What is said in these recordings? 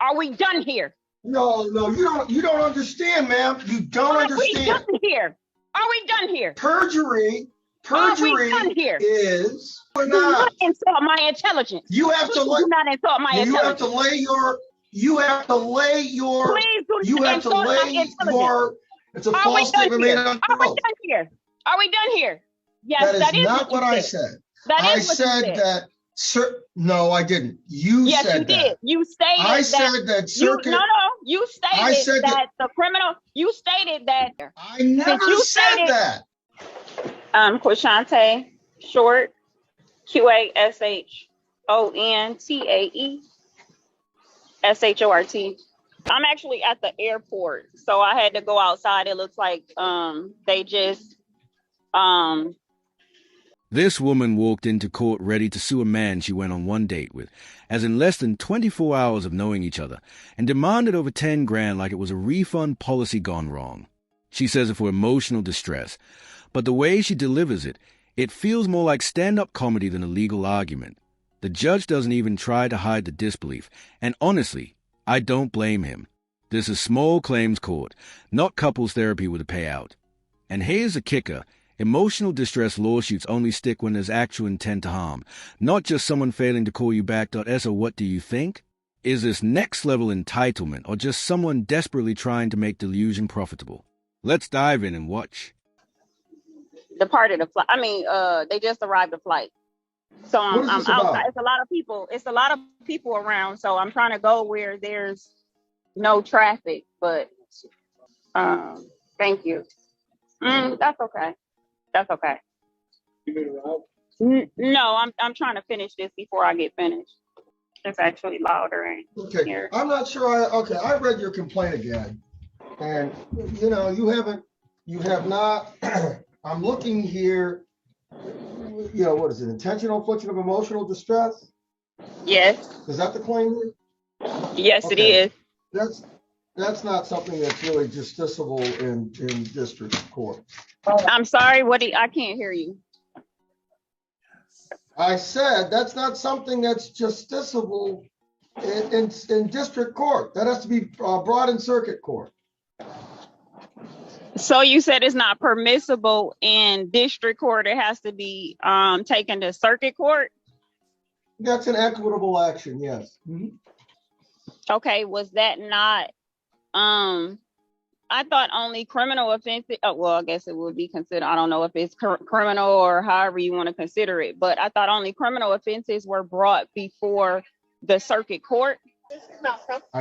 Are we done here? No, you don't understand, ma'am. You don't understand. Are we done here? Are we done here? Perjury here? is Do not insult my intelligence. You have to do not insult my intelligence. You have to lay your Please do not insult my intelligence. It's a false statement made on Are we done here? Are we done here? Yes, that is not what I said. I said that. Sir, no, I didn't. You said that. Yes, you did. You stated I said that circuit. You stated that the criminal. You stated that. I never said that. Quashante Short, QASHONTAESHORT. I'm actually at the airport, so I had to go outside. It looks like they just This woman walked into court ready to sue a man she went on one date with, as in less than 24 hours of knowing each other, and demanded over 10 grand like it was a refund policy gone wrong. She says it for emotional distress, but the way she delivers it, it feels more like stand-up comedy than a legal argument. The judge doesn't even try to hide the disbelief, and honestly, I don't blame him. This is small claims court, not couples therapy with a payout. And here's the kicker. Emotional distress lawsuits only stick when there's actual intent to harm, not just someone failing to call you back. So what do you think? Is this next-level entitlement or just someone desperately trying to make delusion profitable? Let's dive in and watch. Departed a flight. They just arrived a flight. So I'm outside. It's a lot of people. It's a lot of people around. So I'm trying to go where there's no traffic. But thank you. That's okay. That's okay. No, I'm trying to finish this before I get finished. It's actually louder in here. I'm not sure. I read your complaint again, and you have not. I'm looking here. What is it? Intentional infliction of emotional distress? Yes. Is that the claim? Yes, okay. It is. That's not something that's really justiciable in district court. I'm sorry. I can't hear you. I said that's not something that's justiciable in district court. That has to be brought in circuit court. So you said it's not permissible in district court. It has to be taken to circuit court? That's an equitable action, yes. Mm-hmm. Okay, was that not... I thought only criminal offenses, I guess it would be considered, I don't know if it's criminal or however you want to consider it, but I thought only criminal offenses were brought before the circuit court.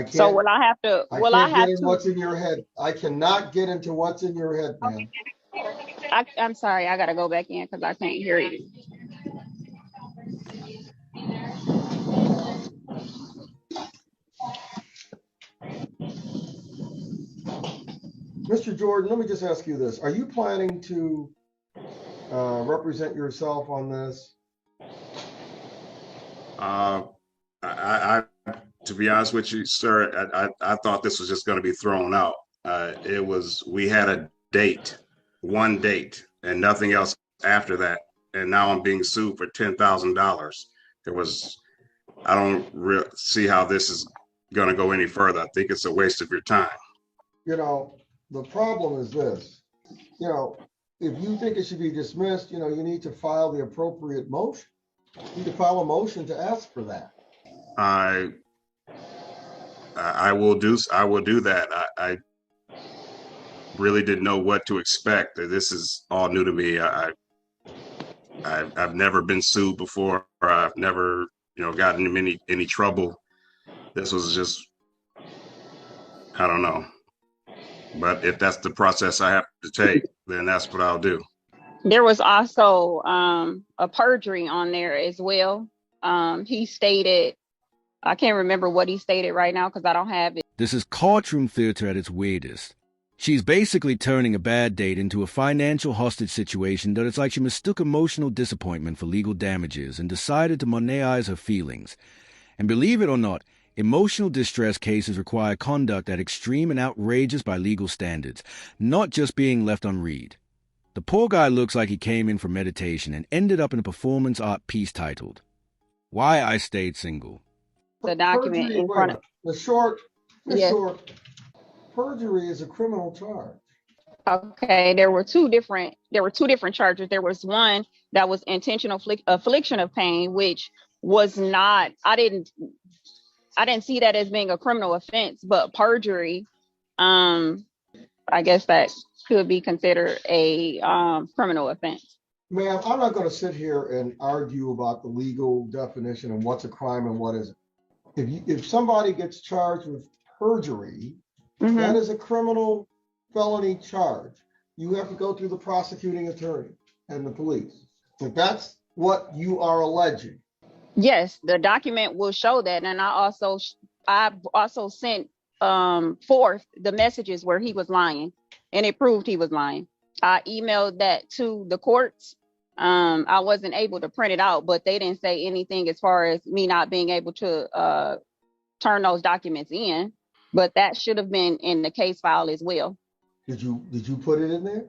So will I have to, what's in your head. I cannot get into what's in your head, ma'am. I'm sorry, I got to go back in because I can't hear you. Mr. Jordan, let me just ask you this. Are you planning to represent yourself on this? To be honest with you, sir, I thought this was just going to be thrown out. We had a date, one date, and nothing else after that. And now I'm being sued for $10,000. I don't see how this is going to go any further. I think it's a waste of your time. The problem is this, if you think it should be dismissed, you need to file the appropriate motion. You need to file a motion to ask for that. I will do that. I really didn't know what to expect. This is all new to me. I've never been sued before. I've never, gotten in any trouble. This was just, I don't know. But if that's the process I have to take, then that's what I'll do. There was also a perjury on there as well. He stated, I can't remember what he stated right now because I don't have it. This is courtroom theater at its weirdest. She's basically turning a bad date into a financial hostage situation that it's like she mistook emotional disappointment for legal damages and decided to monetize her feelings. And believe it or not, emotional distress cases require conduct that extreme and outrageous by legal standards, not just being left unread. The poor guy looks like he came in for meditation and ended up in a performance art piece titled, Why I Stayed Single. the document Perjury, in wait a front of. minute. The Yes. short, perjury is a criminal charge. Okay, there were two different charges. There was one that was intentional affliction of pain, which was not. I didn't see that as being a criminal offense, but perjury, I guess that could be considered a criminal offense. Ma'am, I'm not going to sit here and argue about the legal definition and what's a crime and what isn't. If somebody gets charged with perjury, that is a criminal felony charge. You have to go through the prosecuting attorney and the police. So that's what you are alleging. Yes, the document will show that, and I also sent forth the messages where he was lying, and it proved he was lying. I emailed that to the courts. I wasn't able to print it out, but they didn't say anything as far as me not being able to turn those documents in. But that should have been in the case file as well. Did you put it in there?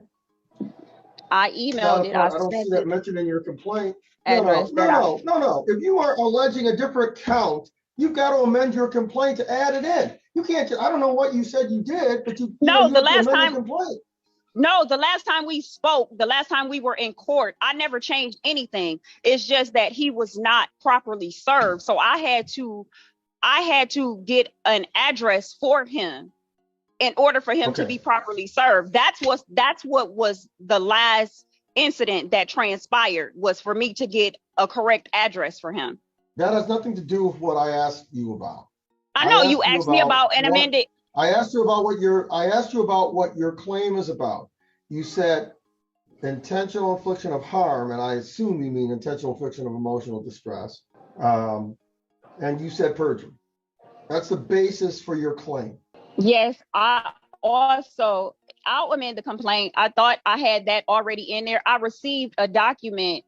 I emailed it. I don't see that mentioned in your complaint. No. If you are alleging a different count, you've got to amend your complaint to add it in. You can't. I don't know what you said you did, but you No, you the have to last amend time. your complaint. No, the last time we spoke, the last time we were in court, I never changed anything. It's just that he was not properly served, so I had to get an address for him in order for him to be properly served. That's what was the last incident that transpired, was for me to get a correct address for him. That has nothing to do with what I asked you about. I know you asked me about an amended. I asked you about what your claim is about. You said intentional infliction of harm, and I assume you mean intentional infliction of emotional distress. And you said perjury. That's the basis for your claim. Yes, I'll amend the complaint. I thought I had that already in there. I received a document,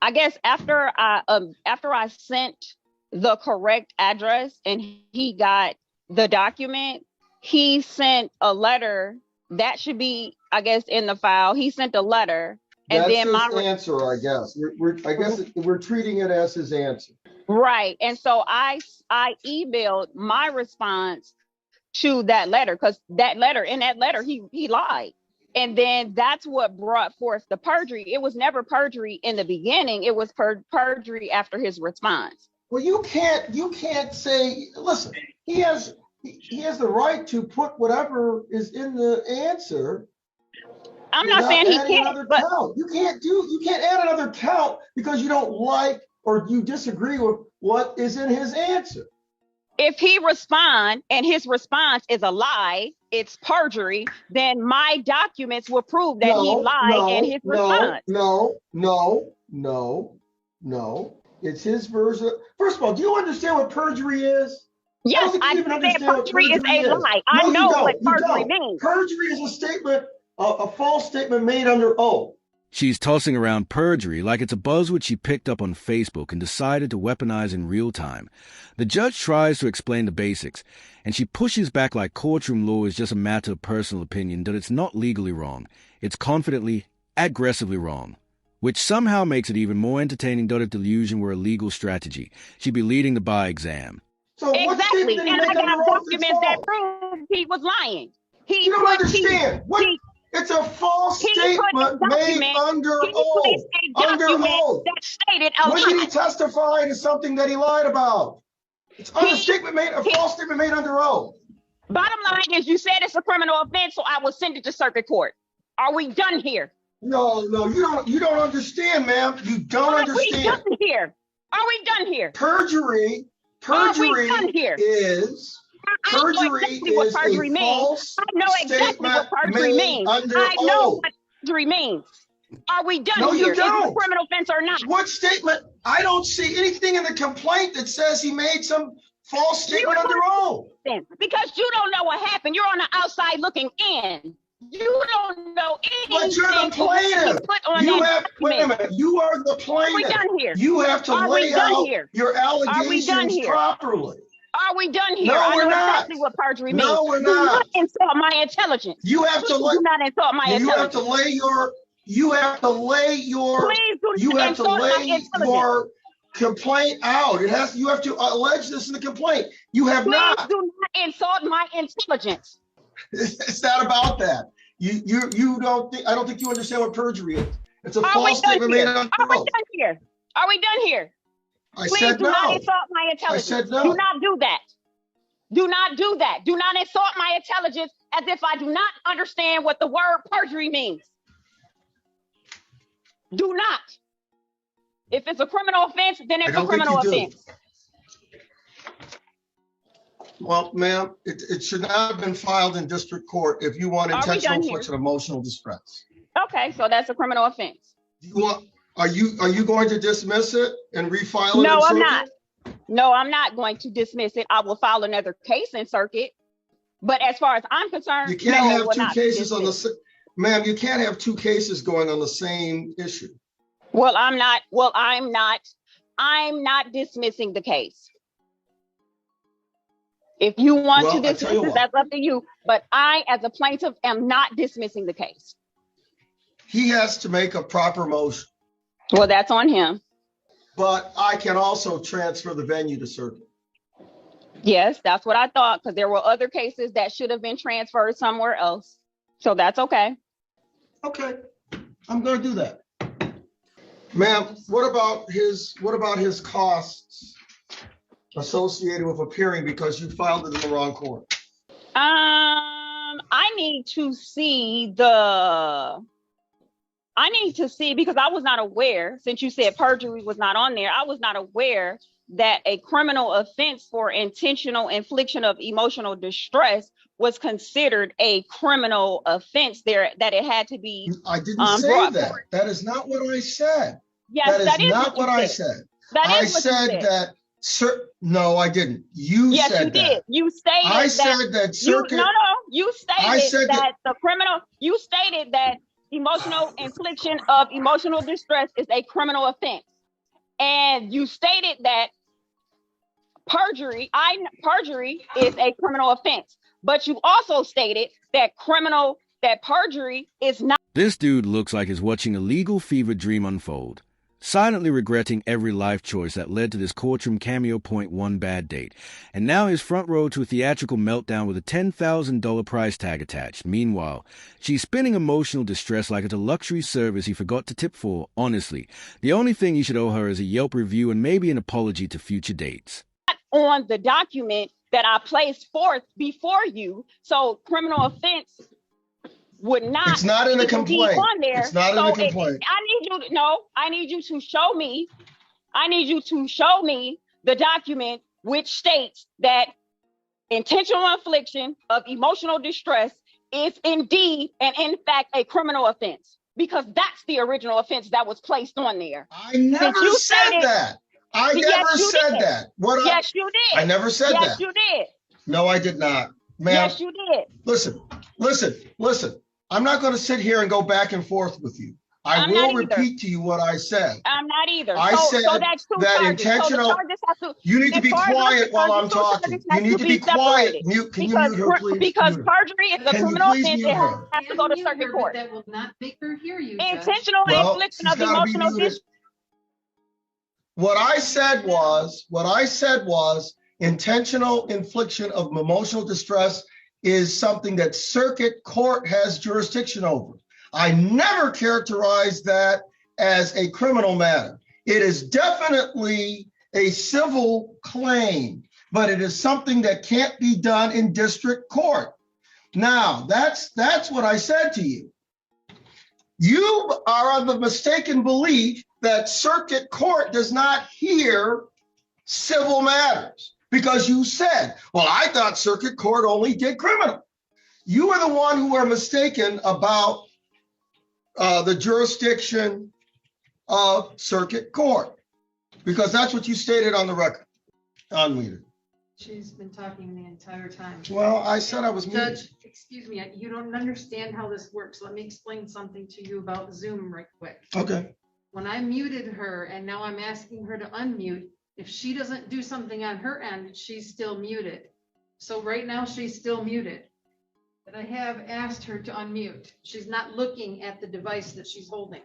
I guess after I sent the correct address and he got the document, he sent a letter that should be, I guess, in the file. He sent a letter, and that's then his answer, I guess. We're treating it as his answer. Right. And so I emailed my response to that letter, because in that letter he lied. And then that's what brought forth the perjury. It was never perjury in the beginning. It was perjury after his response. Well, you can't say, listen, he has the right to put whatever is in the answer. I'm not saying he can't, but you can't add another count because you don't like or you disagree with what is in his answer. If he responds and his response is a lie, it's perjury, then my documents will prove that he lied and his response. No. It's his version. First of all, do you understand what perjury is? Yes, I understand perjury is a lie. I know what perjury means. Perjury is a statement, a false statement made under oath. She's tossing around perjury like it's a buzzword she picked up on Facebook and decided to weaponize in real time. The judge tries to explain the basics, and she pushes back like courtroom law is just a matter of personal opinion, that it's not legally wrong. It's confidently, aggressively wrong, which somehow makes it even more entertaining that if delusion were a legal strategy. She'd be leading the bar exam. So exactly, and I got documents that prove he was lying. You don't understand. It's a false statement made under oath. Under oath. That stated a when lie. did he testify to something that he lied about? It's a false statement made under oath. Bottom line is, you said it's a criminal offense, so I will send it to circuit court. Are we done here? No, you don't understand, ma'am. You don't understand. Are we done here? Are we done here? Perjury is a false statement made under oath. I know what perjury means. Are we done no, here? You don't. Is it a criminal offense or not? What statement? I don't see anything in the complaint that says he made some false statement under oath. Because you don't know what happened. You're on the outside looking in. You don't know anything. But you're the plaintiff. Wait a minute. You are the plaintiff. Are we done here? You have to lay out your allegations properly. Are we done here? No, we're not. Exactly what perjury means. No, we're not. Do not insult my intelligence. You have to do not insult my intelligence. You have to lay your complaint out. You have to allege this in the complaint. You have Please not. do not insult my intelligence. It's not about that. You don't think, I don't think you understand what perjury is. It's a Are we false done statement here? made on Are we oath. done here? Are we done here? I Please said do not no. insult my intelligence. I said no. Do not do that. Do not do that. Do not insult my intelligence as if I do not understand what the word perjury means. Do not. If it's a criminal offense, then it's a criminal offense. Well, ma'am, it should not have been filed in district court if you want intentional infliction of emotional distress. Okay, so that's a criminal offense. Are you going to dismiss it and refile it? No, I'm not. No, I'm not going to dismiss it. I will file another case in circuit. But as far as I'm concerned, you can't have two cases on the ma'am. You can't have two cases going on the same issue. Well, I'm not. I'm not dismissing the case. If you want to dismiss it, that's up to you. But I, as a plaintiff, am not dismissing the case. He has to make a proper motion. Well, that's on him. But I can also transfer the venue to circuit. Yes, that's what I thought, because there were other cases that should have been transferred somewhere else. So that's okay. Okay, I'm going to do that. Ma'am, what about his costs associated with appearing because you filed it in the wrong court? I need to see because I was not aware, since you said perjury was not on there, I was not aware that a criminal offense for intentional infliction of emotional distress was considered a criminal offense there, that it had to be. I didn't say that. That is not what I said. Yes, that is not what I said. I said that. No, I didn't. You yes, said you that. Did. You stated I said that circuit. You stated that the criminal. You stated that emotional infliction of emotional distress is a criminal offense, and you stated that perjury is a criminal offense. But you also stated that perjury is not. This dude looks like he's watching a legal fever dream unfold, silently regretting every life choice that led to this courtroom cameo point one bad date, and now he's front row to a theatrical meltdown with a $10,000 price tag attached. Meanwhile, she's spinning emotional distress like it's a luxury service he forgot to tip for. Honestly, the only thing he should owe her is a Yelp review and maybe an apology to future dates. On the document that I placed forth before you, so criminal offense would not. It's not in the complaint. On there. It's not in the complaint. I need you to show me. I need you to show me the document which states that intentional infliction of emotional distress is indeed and in fact a criminal offense, because that's the original offense that was placed on there. I never said that. I never said that. Yes, you did. I never said that. Yes, you did. No, I did not. Ma'am, yes, you did. Listen. I'm not going to sit here and go back and forth with you. I will repeat to you what I said. I'm not either. I said that's that intentional. You need to be quiet while I'm talking. You need to be quiet. Can you mute her, please? Because perjury is a criminal offense. It has to go to circuit court. That will not make her hear you. Intentional infliction of emotional distress. What I said was intentional infliction of emotional distress is something that circuit court has jurisdiction over. I never characterized that as a criminal matter. It is definitely a civil claim, but it is something that can't be done in district court. Now, that's what I said to you. You are of the mistaken belief that circuit court does not hear civil matters, because you said, well, I thought circuit court only did criminal. You are the one who are mistaken about the jurisdiction of circuit court, because that's what you stated on the record. Unmuted. She's been talking the entire time. Well, I said I was muted. Judge, excuse me, you don't understand how this works. Let me explain something to you about Zoom right quick. Okay. When I muted her and now I'm asking her to unmute, if she doesn't do something on her end, she's still muted. So right now she's still muted. But I have asked her to unmute. She's not looking at the device that she's holding.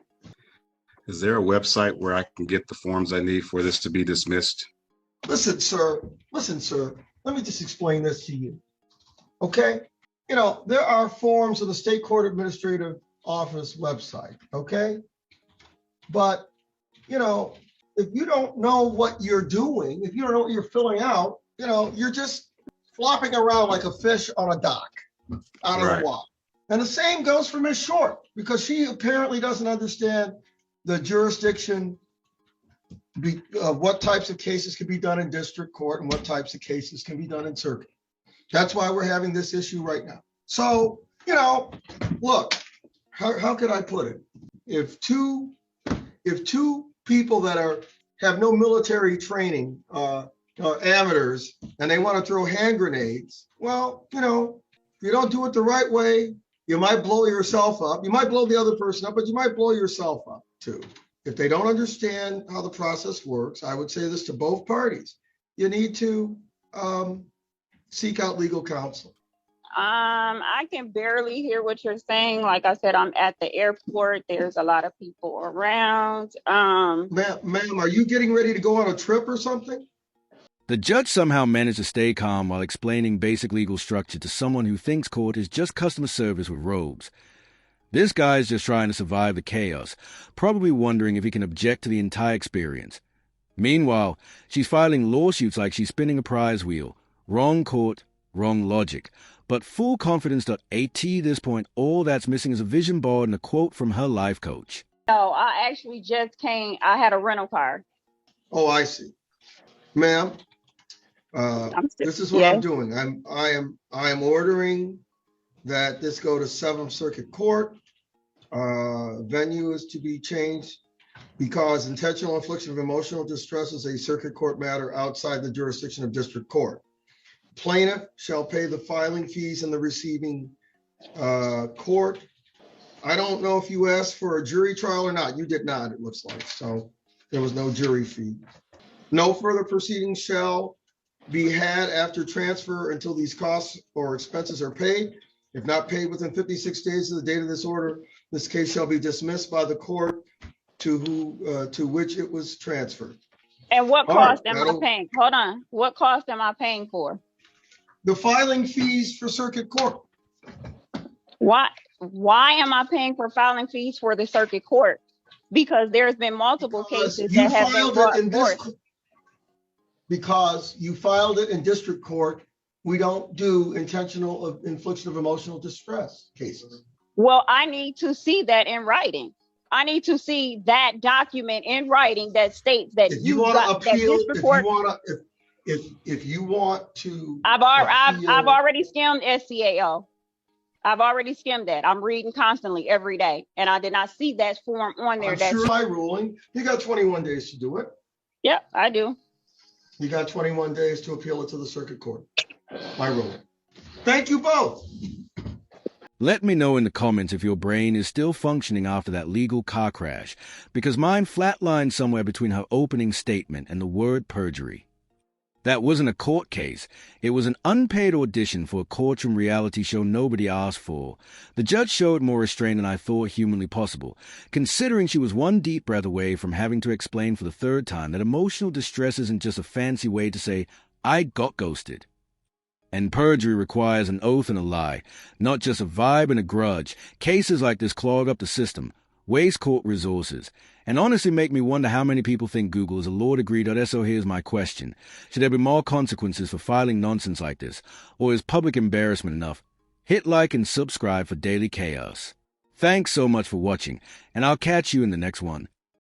Is there a website where I can get the forms I need for this to be dismissed? Listen, sir, let me just explain this to you, okay? You know, there are forms on the State Court Administrative Office website, okay? But, you know, if you don't know what you're doing, if you don't know what you're filling out, you know, you're just flopping around like a fish on a dock out of the water. And the same goes for Ms. Short, because she apparently doesn't understand the jurisdiction of what types of cases can be done in district court and what types of cases can be done in circuit. That's why we're having this issue right now. So, you know, look, how could I put it? If two people that have no military training are amateurs and they want to throw hand grenades, well, you know, if you don't do it the right way, you might blow yourself up. You might blow the other person up, but you might blow yourself up too. If they don't understand how the process works, I would say this to both parties. You need to seek out legal counsel. I can barely hear what you're saying. Like I said, I'm at the airport. There's a lot of people around. Ma'am, are you getting ready to go on a trip or something? The judge somehow managed to stay calm while explaining basic legal structure to someone who thinks court is just customer service with robes. This guy's just trying to survive the chaos, probably wondering if he can object to the entire experience. Meanwhile, she's filing lawsuits like she's spinning a prize wheel. Wrong court, wrong logic. But full confidence.at this point, all that's missing is a vision board and a quote from her life coach. No, I actually just came. I had a rental car. Oh, I see. Ma'am, this is what I'm doing. I am ordering that this go to 7th Circuit Court. Venue is to be changed because intentional infliction of emotional distress is a circuit court matter outside the jurisdiction of district court. Plaintiff shall pay the filing fees in the receiving court. I don't know if you asked for a jury trial or not. You did not, it looks like. So there was no jury fee. No further proceedings shall be had after transfer until these costs or expenses are paid. If not paid within 56 days of the date of this order, this case shall be dismissed by the court to which it was transferred. And what cost am I paying? Hold on. What cost am I paying for? The filing fees for circuit court. Why am I paying for filing fees for the circuit court? Because there's been multiple cases that have been brought forth. Because you filed it in district court, we don't do intentional infliction of emotional distress cases. Well, I need to see that in writing. I need to see that document in writing that states that if you want to appeal, if you want to, I've already skimmed SCAO. I've already skimmed that. I'm reading constantly every day, and I did not see that form on there. I'm sure my ruling. You got 21 days to do it. Yep, I do. You got 21 days to appeal it to the circuit court. My ruling. Thank you both. Let me know in the comments if your brain is still functioning after that legal car crash, because mine flatlined somewhere between her opening statement and the word perjury. That wasn't a court case. It was an unpaid audition for a courtroom reality show nobody asked for. The judge showed more restraint than I thought humanly possible, considering she was one deep breath away from having to explain for the third time that emotional distress isn't just a fancy way to say, I got ghosted. And perjury requires an oath and a lie, not just a vibe and a grudge. Cases like this clog up the system, waste court resources, and honestly make me wonder how many people think Google is a law degree. So here's my question. Should there be more consequences for filing nonsense like this? Or is public embarrassment enough? Hit like and subscribe for daily chaos. Thanks so much for watching, and I'll catch you in the next one.